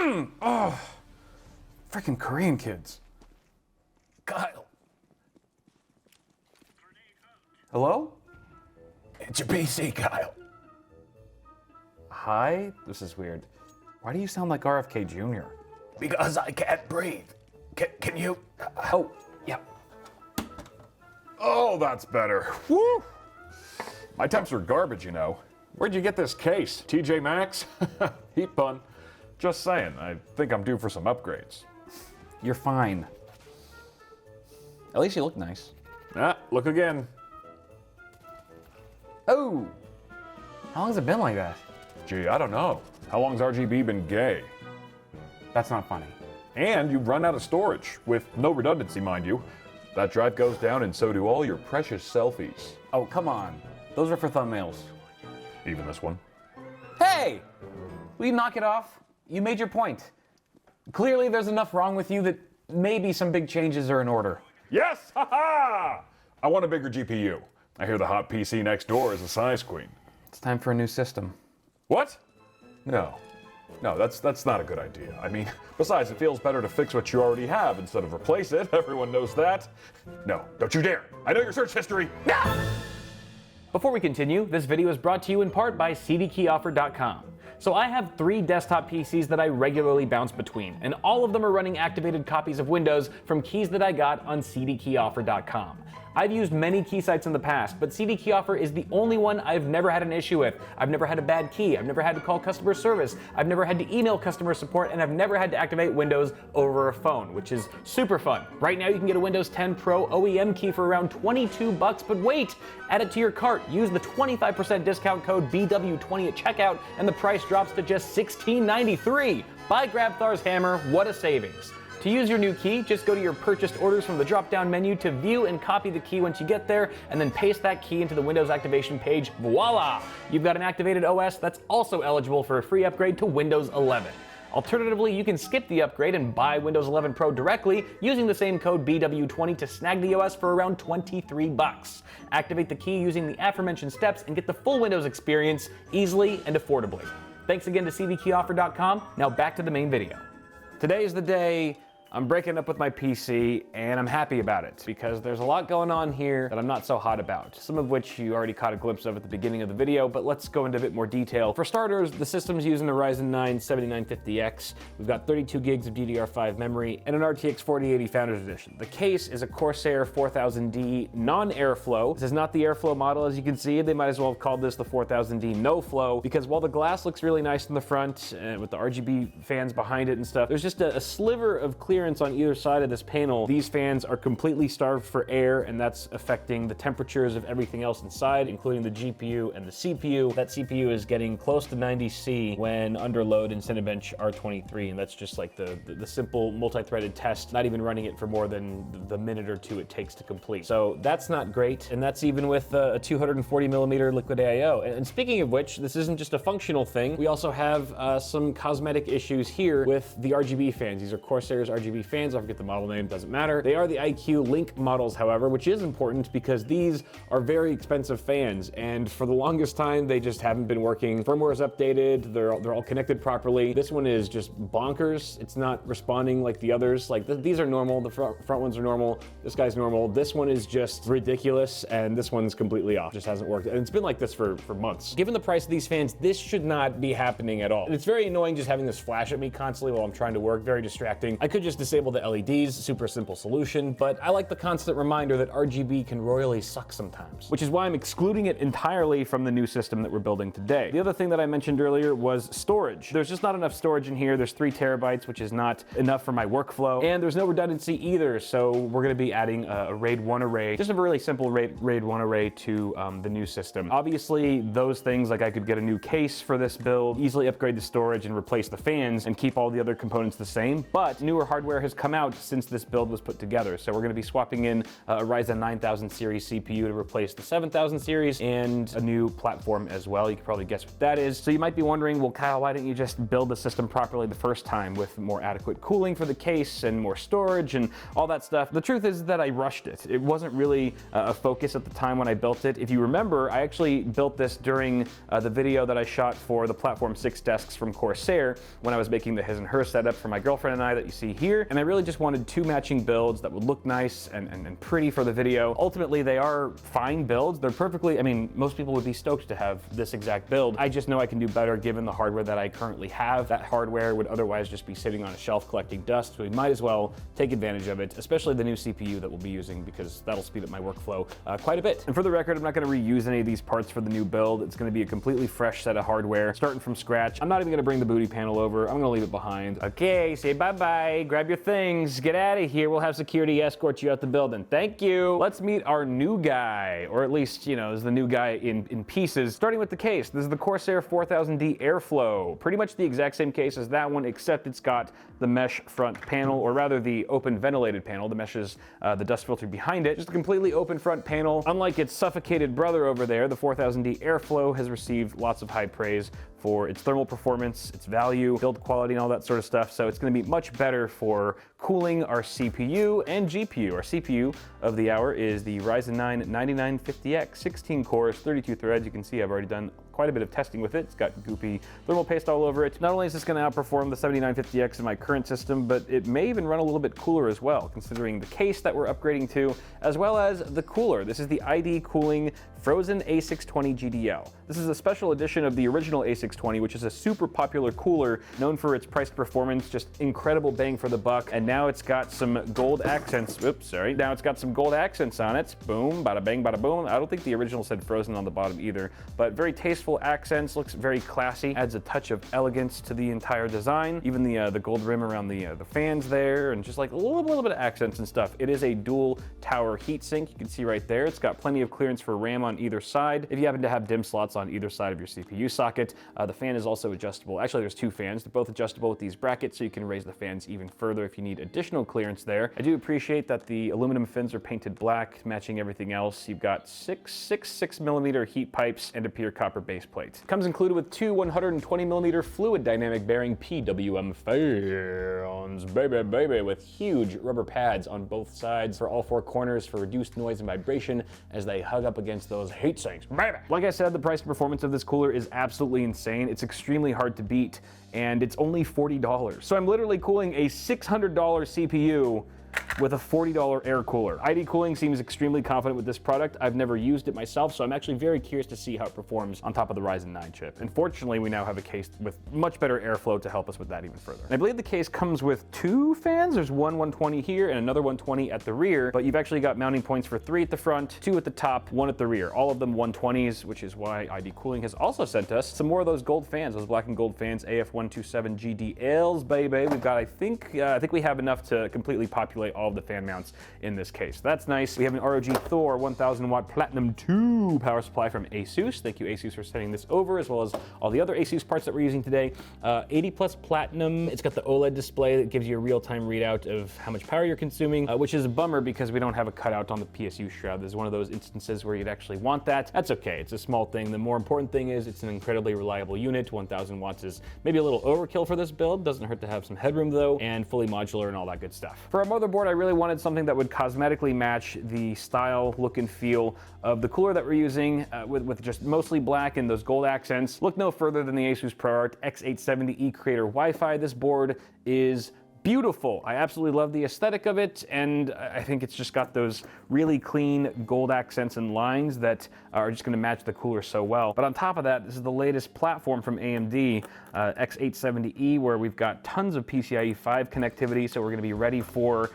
Oh, freaking Korean kids. Kyle, Hello? it's your PC, Kyle. Hi? This is weird. Why do you sound like RFK Jr.? Because I can't breathe. Can you? Oh, yeah. Oh, that's better. Woo! My temps are garbage, you know. Where'd you get this case? TJ Maxx? Heat pun. Just saying, I think I'm due for some upgrades. You're fine. At least you look nice. Ah, look again. Oh! How long has it been like that? Gee, I don't know. How long's RGB been gay? That's not funny. And you've run out of storage, with no redundancy, mind you. That drive goes down and so do all your precious selfies. Oh, come on. Those are for thumbnails. Even this one. Hey! Will you knock it off? You made your point. Clearly there's enough wrong with you that maybe some big changes are in order. Yes! Ha ha! I want a bigger GPU. I hear the hot PC next door is a size queen. It's time for a new system. What? No. No, that's not a good idea. I mean, besides, it feels better to fix what you already have instead of replace it. Everyone knows that. No, don't you dare. I know your search history. Before we continue, this video is brought to you in part by cdkeyoffer.com. So I have 3 desktop PCs that I regularly bounce between, and all of them are running activated copies of Windows from keys that I got on cdkeyoffer.com. I've used many key sites in the past, but CD Key Offer is the only one I've never had an issue with. I've never had a bad key, I've never had to call customer service, I've never had to email customer support, and I've never had to activate Windows over a phone, which is super fun. Right now you can get a Windows 10 Pro OEM key for around $22, but wait! Add it to your cart, use the 25% discount code BW20 at checkout, and the price drops to just $16.93. Buy Grabthar's hammer, what a savings. To use your new key, just go to your purchased orders from the drop-down menu to view and copy the key once you get there, and then paste that key into the Windows activation page. Voila! You've got an activated OS that's also eligible for a free upgrade to Windows 11. Alternatively, you can skip the upgrade and buy Windows 11 Pro directly using the same code BW20 to snag the OS for around $23. Activate the key using the aforementioned steps and get the full Windows experience easily and affordably. Thanks again to cdkeyoffer.com. Now back to the main video. Today's the day I'm breaking up with my PC, and I'm happy about it because there's a lot going on here that I'm not so hot about, some of which you already caught a glimpse of at the beginning of the video, but let's go into a bit more detail. For starters, the system's using a Ryzen 9 7950X. We've got 32 gigs of DDR5 memory and an RTX 4080 Founders Edition. The case is a Corsair 4000D non-airflow. This is not the airflow model, as you can see. They might as well have called this the 4000D no flow, because while the glass looks really nice in the front with the RGB fans behind it and stuff, there's just a sliver of clearance on either side of this panel. These fans are completely starved for air, and that's affecting the temperatures of everything else inside, including the GPU and the CPU. That CPU is getting close to 90°C when under load in Cinebench R23, and that's just like the simple multi-threaded test, not even running it for more than the minute or two it takes to complete. So that's not great, and that's even with a 240mm liquid AIO. And speaking of which, this isn't just a functional thing. We also have some cosmetic issues here with the RGB fans. These are Corsair's RGB fans. I forget the model name, doesn't matter. They are the IQ Link models, however, which is important because these are very expensive fans, and for the longest time they just haven't been working. Firmware is updated, they're all connected properly. This one is just bonkers. It's not responding like the others. Like these are normal, the front ones are normal, this guy's normal. This one is just ridiculous, and this one's completely off. Just hasn't worked, and it's been like this for months. Given the price of these fans, this should not be happening at all. And it's very annoying just having this flash at me constantly while I'm trying to work, very distracting. I could just disable the LEDs, super simple solution, but I like the constant reminder that RGB can royally suck sometimes, which is why I'm excluding it entirely from the new system that we're building today. The other thing that I mentioned earlier was storage. There's just not enough storage in here. There's 3 terabytes, which is not enough for my workflow, and there's no redundancy either, so we're gonna be adding a RAID 1 array, just a really simple RAID 1 array to the new system. Obviously, those things, like I could get a new case for this build, easily upgrade the storage and replace the fans and keep all the other components the same, but newer hard hardware has come out since this build was put together. So we're going to be swapping in a Ryzen 9000 series CPU to replace the 7000 series and a new platform as well. You can probably guess what that is. So you might be wondering, well, Kyle, why didn't you just build the system properly the first time with more adequate cooling for the case and more storage and all that stuff? The truth is that I rushed it. It wasn't really a focus at the time when I built it. If you remember, I actually built this during the video that I shot for the Platform 6 desks from Corsair when I was making the his and her setup for my girlfriend and I that you see here. And I really just wanted two matching builds that would look nice and pretty for the video. Ultimately, they are fine builds. They're perfectly, I mean, most people would be stoked to have this exact build. I just know I can do better given the hardware that I currently have. That hardware would otherwise just be sitting on a shelf collecting dust, so we might as well take advantage of it, especially the new CPU that we'll be using, because that'll speed up my workflow quite a bit. And for the record, I'm not going to reuse any of these parts for the new build. It's going to be a completely fresh set of hardware, starting from scratch. I'm not even going to bring the booty panel over. I'm going to leave it behind. Okay, say bye-bye, grab your things, get out of here. We'll have security escort you out the building. Thank you. Let's meet our new guy, or at least, you know, is the new guy in pieces. Starting with the case, this is the Corsair 4000D Airflow. Pretty much the exact same case as that one, except it's got the mesh front panel, or rather the open ventilated panel. The mesh is the dust filter behind it. Just a completely open front panel. Unlike its suffocated brother over there, the 4000D Airflow has received lots of high praise for its thermal performance, its value, build quality, and all that sort of stuff. So it's going to be much better for cooling our CPU and GPU. Our CPU of the hour is the Ryzen 9 9950X, 16 cores, 32 threads. You can see I've already done quite a bit of testing with it. It's got goopy thermal paste all over it. Not only is this going to outperform the 7950X in my current system, but it may even run a little bit cooler as well, considering the case that we're upgrading to, as well as the cooler. This is the ID Cooling Frozen A620 GDL. This is a special edition of the original A620, which is a super popular cooler known for its price performance, just incredible bang for the buck. And now it's got some gold accents. Oops, sorry. Now it's got some gold accents on it. Boom, bada bang, bada boom. I don't think the original said frozen on the bottom either, but very tasteful accents, looks very classy, adds a touch of elegance to the entire design. Even the gold rim around the fans there, and just like a little bit of accents and stuff. It is a dual tower heatsink. You can see right there. It's got plenty of clearance for RAM on either side. If you happen to have DIMM slots on either side of your CPU socket, the fan is also adjustable. Actually, there's two fans. They're both adjustable with these brackets, so you can raise the fans even further if you need additional clearance there. I do appreciate that the aluminum fins are painted black, matching everything else. You've got six 6mm heat pipes and a pure copper base plate. Comes included with two 120mm fluid dynamic bearing PWM fans, baby, with huge rubber pads on both sides for all four corners for reduced noise and vibration as they hug up against those heat sinks, baby. Like I said, the price performance of this cooler is absolutely insane. It's extremely hard to beat, and it's only $40. So I'm literally cooling a $600 CPU with a $40 air cooler. ID Cooling seems extremely confident with this product. I've never used it myself, so I'm actually very curious to see how it performs on top of the Ryzen 9 chip. And fortunately, we now have a case with much better airflow to help us with that even further. And I believe the case comes with two fans. There's one 120 here and another 120 at the rear, but you've actually got mounting points for 3 at the front, 2 at the top, 1 at the rear. All of them 120s, which is why ID Cooling has also sent us some more of those gold fans, those black and gold fans, AF127 GDLs, baby. We've got, I think we have enough to completely populate all of the fan mounts in this case. That's nice. We have an ROG Thor 1000 watt Platinum 2 power supply from ASUS. Thank you, ASUS, for sending this over, as well as all the other ASUS parts that we're using today. 80 plus Platinum. It's got the OLED display that gives you a real-time readout of how much power you're consuming, which is a bummer because we don't have a cutout on the PSU shroud. This is one of those instances where you'd actually want that. That's okay. It's a small thing. The more important thing is it's an incredibly reliable unit. 1000 watts is maybe a little overkill for this build. Doesn't hurt to have some headroom though, and fully modular and all that good stuff. For our motherboard, I really wanted something that would cosmetically match the style, look, and feel of the cooler that we're using, with just mostly black and those gold accents. Look no further than the ASUS ProArt X870E Creator Wi-Fi. This board is beautiful. I absolutely love the aesthetic of it, and I think it's just got those really clean gold accents and lines that are just going to match the cooler so well. But on top of that, this is the latest platform from AMD, X870E, where we've got tons of PCIe 5 connectivity, so we're going to be ready for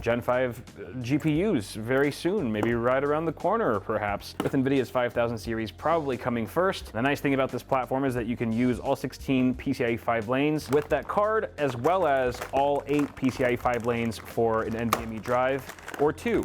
Gen 5 GPUs very soon, maybe right around the corner perhaps, with NVIDIA's 5000 series probably coming first. The nice thing about this platform is that you can use all 16 PCIe 5 lanes with that card, as well as all 8 PCIe 5 lanes for an NVMe drive or 2.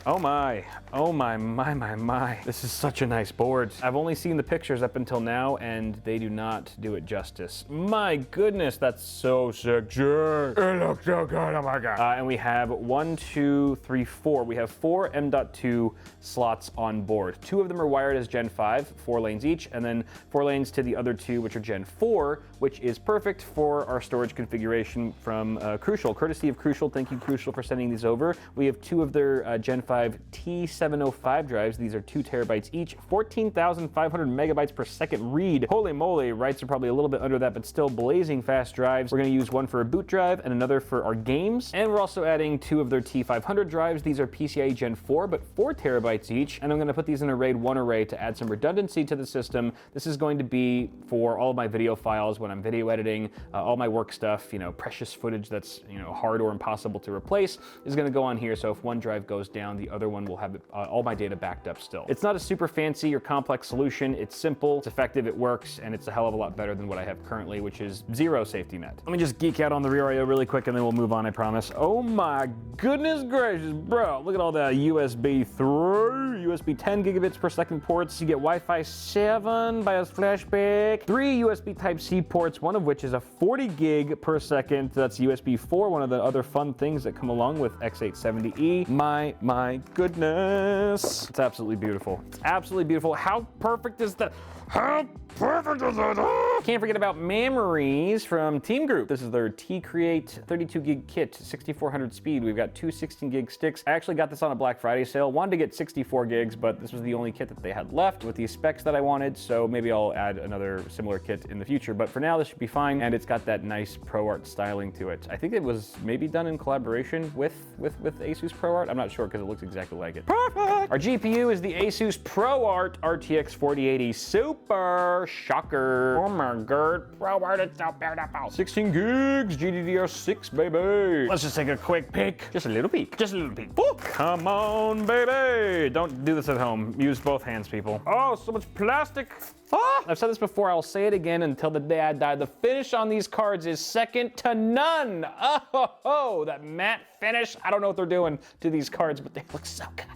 Oh my. Oh my. This is such a nice board. I've only seen the pictures up until now, and they do not do it justice. My goodness, that's so sick. It looks so good, oh my God. And we have 1, 2, 3, 4. We have 4 M.2 slots on board. 2 of them are wired as Gen 5, 4 lanes each, and then 4 lanes to the other 2, which are Gen 4, which is perfect for our storage configuration from Crucial. Courtesy of Crucial, thank you Crucial for sending these over. We have 2 of their Gen 5 T705 drives. These are 2 terabytes each, 14,500 megabytes per second read. Holy moly, writes are probably a little bit under that, but still blazing fast drives. We're gonna use one for a boot drive and another for our games. And we're also adding 2 of their T500 drives. These are PCIe Gen 4, but 4 terabytes each. And I'm gonna put these in a RAID 1 array to add some redundancy to the system. This is going to be for all of my video files when I'm video editing, all my work stuff, you know, precious footage that's, you know, hard or impossible to replace is gonna go on here. So if one drive goes down, the other one will have all my data backed up still. It's not a super fancy or complex solution. It's simple, it's effective, it works, and it's a hell of a lot better than what I have currently, which is 0 safety net. Let me just geek out on the rear I/O really quick and then we'll move on, I promise. Oh my goodness gracious, bro. Look at all that USB 3, USB 10 gigabits per second ports. You get Wi-Fi 7, BIOS flashback, 3 USB Type-C ports, one of which is a 40 gig per second. That's USB 4, one of the other fun things that come along with X870E. My goodness. It's absolutely beautiful. It's absolutely beautiful. How perfect is that? How perfect is that? Can't forget about memories from Team Group. This is their T-Create 32 gig kit, 6400 speed. We've got 2 16 gig sticks. I actually got this on a Black Friday sale. Wanted to get 64 gigs, but this was the only kit that they had left with the specs that I wanted, so maybe I'll add another similar kit in the future. But for now, this should be fine, and it's got that nice ProArt styling to it. I think it was maybe done in collaboration with Asus ProArt. I'm not sure because it looks exactly like it. Perfect! Our GPU is the Asus ProArt RTX 4080 Super Shocker. Oh my god, ProArt, it's so beautiful. 16 gigs, GDDR6, baby. Let's just take a quick peek. Just a little peek. Just a little peek. Woo. Come on, baby. Don't do this at home. Use both hands, people. Oh, so much plastic. Ah! I've said this before, I'll say it again until the day I die. The finish on these cards is second to none. Oh, that matte finish. I don't know what they're doing to these cards, but they look so good.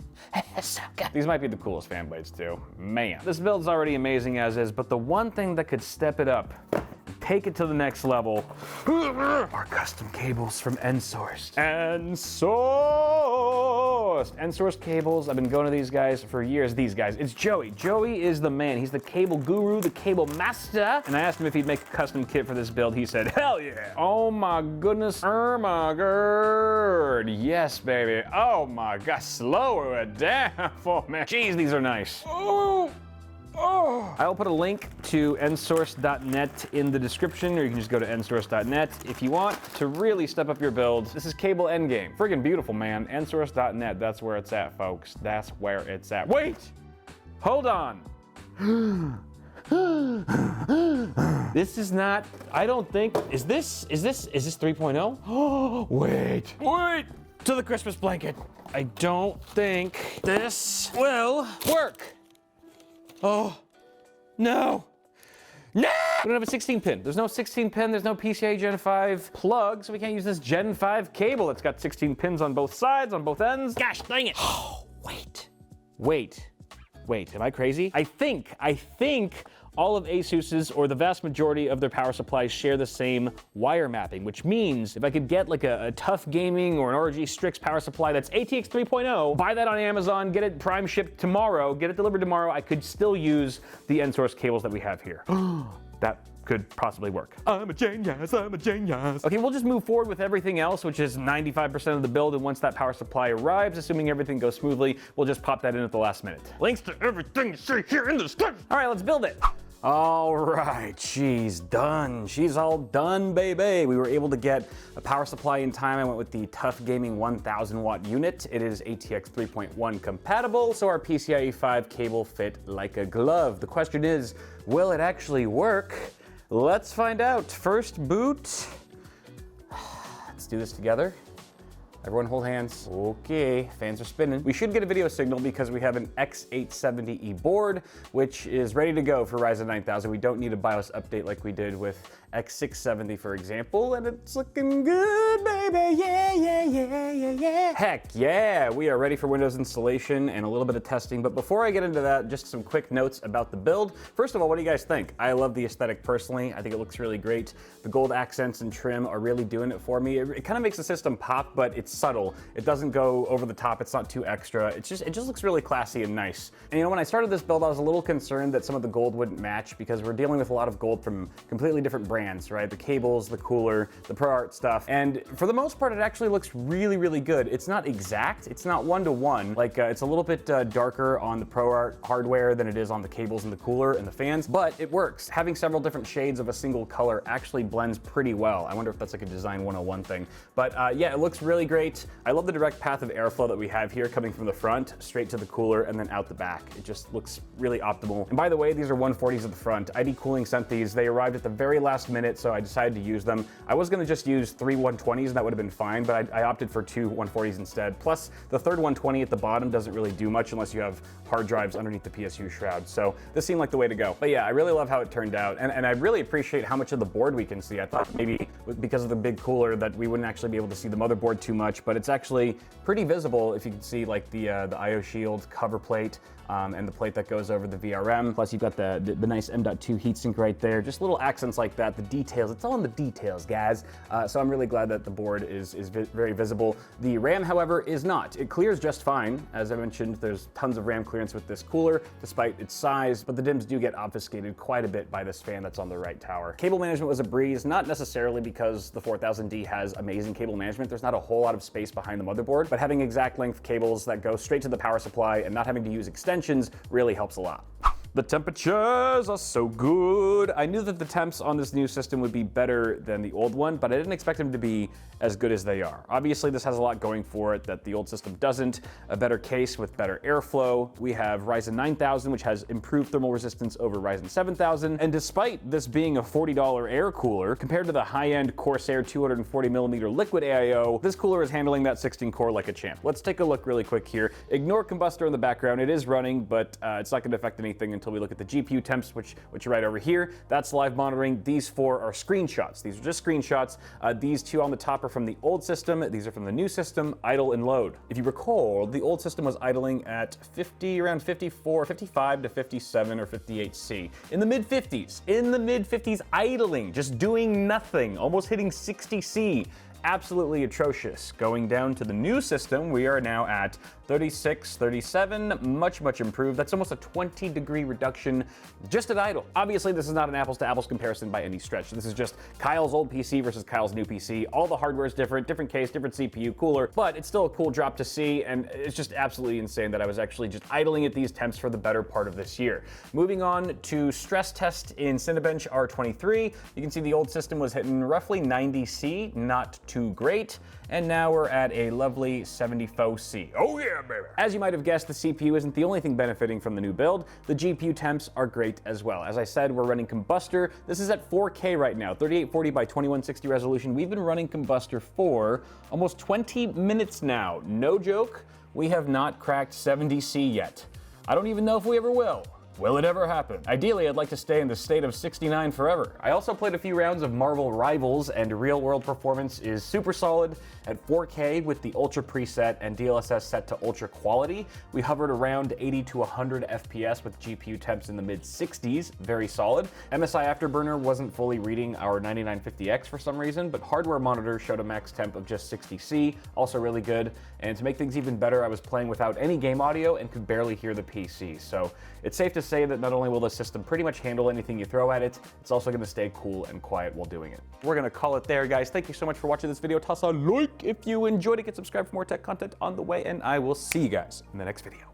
So good. These might be the coolest fan blades too. Man. This build's already amazing as is, but the one thing that could step it up, take it to the next level, are custom cables from NSource. NSource cables. I've been going to these guys for years. These guys. It's Joey. Joey is the man. He's the cable guru, the cable master. And I asked him if he'd make a custom kit for this build. He said, hell yeah. Oh my goodness. Oh my god. Yes, baby. Oh my god. Slow it down for me. Jeez, these are nice. Oh. I'll put a link to nsource.net in the description, or you can just go to nsource.net if you want to really step up your build. This is Cable Endgame. Friggin' beautiful, man. nsource.net, that's where it's at, folks. That's where it's at. Wait! Hold on. This is not, I don't think, is this 3.0? Oh, wait. To the Christmas blanket. I don't think this will work. Oh, no. No! We don't have a 16 pin. There's no 16 pin, there's no PCIe Gen 5 plug, so we can't use this Gen 5 cable. It's got 16 pins on both sides, on both ends. Gosh, dang it. Oh, wait, am I crazy? I think all of Asus's, or the vast majority of their power supplies, share the same wire mapping, which means if I could get like a Tough Gaming or an ROG Strix power supply that's ATX 3.0, buy that on Amazon, get it prime shipped tomorrow, get it delivered tomorrow, I could still use the NSource cables that we have here. That could possibly work. I'm a genius. Okay, we'll just move forward with everything else, which is 95% of the build, and once that power supply arrives, assuming everything goes smoothly, we'll just pop that in at the last minute. Links to everything you see here in the description. All right, let's build it. All right, she's done. She's all done, baby. We were able to get a power supply in time. I went with the Tough Gaming 1000 watt unit. It is ATX 3.1 compatible, so our PCIe 5 cable fit like a glove. The question is, will it actually work? Let's find out. First boot. Let's do this together. Everyone hold hands. Okay, fans are spinning. We should get a video signal because we have an X870E board, which is ready to go for Ryzen 9000. We don't need a BIOS update like we did with X670, for example, and it's looking good, baby. Yeah, yeah, yeah, yeah, yeah. Heck yeah, we are ready for Windows installation and a little bit of testing. But before I get into that, just some quick notes about the build. First of all, what do you guys think? I love the aesthetic personally. I think it looks really great. The gold accents and trim are really doing it for me. It kind of makes the system pop, but it's subtle. It doesn't go over the top. It's not too extra. It just looks really classy and nice. And you know, when I started this build, I was a little concerned that some of the gold wouldn't match because we're dealing with a lot of gold from completely different brands, right? The cables, the cooler, the ProArt stuff. And for the most part, it actually looks really, really good. It's not exact. It's not one-to-one. Like it's a little bit darker on the ProArt hardware than it is on the cables and the cooler and the fans, but it works. Having several different shades of a single color actually blends pretty well. I wonder if that's like a design 101 thing. But yeah, it looks really great. I love the direct path of airflow that we have here coming from the front, straight to the cooler, and then out the back. It just looks really optimal. And by the way, these are 140s at the front. ID Cooling sent these. They arrived at the very last minute, so I decided to use them. I was gonna just use 3 120s and that would have been fine, but I opted for 2 140s instead. Plus, the third 120 at the bottom doesn't really do much unless you have hard drives underneath the PSU shroud. So this seemed like the way to go. But yeah, I really love how it turned out. And I really appreciate how much of the board we can see. I thought maybe because of the big cooler that we wouldn't actually be able to see the motherboard too much, but it's actually pretty visible if you can see like the IO Shield cover plate and the plate that goes over the VRM. Plus you've got the nice M.2 heatsink right there. Just little accents like that, the details. It's all in the details, guys. So I'm really glad that the board is very visible. The RAM, however, is not. It clears just fine. As I mentioned, there's tons of RAM clearance with this cooler, despite its size, but the DIMMs do get obfuscated quite a bit by this fan that's on the right tower. Cable management was a breeze, not necessarily because the 4000D has amazing cable management. There's not a whole lot of space behind the motherboard, but having exact length cables that go straight to the power supply and not having to use extensions really helps a lot. The temperatures are so good. I knew that the temps on this new system would be better than the old one, but I didn't expect them to be as good as they are. Obviously, this has a lot going for it that the old system doesn't. A better case with better airflow. We have Ryzen 9000, which has improved thermal resistance over Ryzen 7000. And despite this being a $40 air cooler, compared to the high-end Corsair 240mm liquid AIO, this cooler is handling that 16 core like a champ. Let's take a look really quick here. Ignore Combustor in the background. It is running, but it's not going to affect anything until we look at the GPU temps, which are right over here. That's live monitoring. These 4 are screenshots. These are just screenshots. These 2 on the top are from the old system. These are from the new system, idle and load. If you recall, the old system was idling at around 54, 55 to 57 or 58 C. In the mid 50s, idling, just doing nothing, almost hitting 60 C. Absolutely atrocious. Going down to the new system, we are now at 36, 37, much improved. That's almost a 20-degree reduction just at idle. Obviously, this is not an apples to apples comparison by any stretch. This is just Kyle's old PC versus Kyle's new PC. All the hardware is different case, different CPU, cooler, but it's still a cool drop to see, and it's just absolutely insane that I was actually just idling at these temps for the better part of this year. Moving on to stress test in Cinebench R23, you can see the old system was hitting roughly 90 C, not too great, and now we're at a lovely 74 C. Oh yeah, baby! As you might have guessed, the CPU isn't the only thing benefiting from the new build. The GPU temps are great as well. As I said, we're running Combustor. This is at 4K right now, 3840 by 2160 resolution. We've been running Combustor for almost 20 minutes now. No joke, we have not cracked 70 C yet. I don't even know if we ever will. Will it ever happen? Ideally, I'd like to stay in the state of 69 forever. I also played a few rounds of Marvel Rivals, and real-world performance is super solid at 4K with the Ultra preset and DLSS set to Ultra quality. We hovered around 80 to 100 FPS with GPU temps in the mid-60s, very solid. MSI Afterburner wasn't fully reading our 9950X for some reason, but hardware monitor showed a max temp of just 60C, also really good. And to make things even better, I was playing without any game audio and could barely hear the PC. So it's safe to say that not only will the system pretty much handle anything you throw at it, it's also going to stay cool and quiet while doing it. We're going to call it there, guys. Thank you so much for watching this video. Toss a like if you enjoyed it. Get subscribed for more tech content on the way, and I will see you guys in the next video.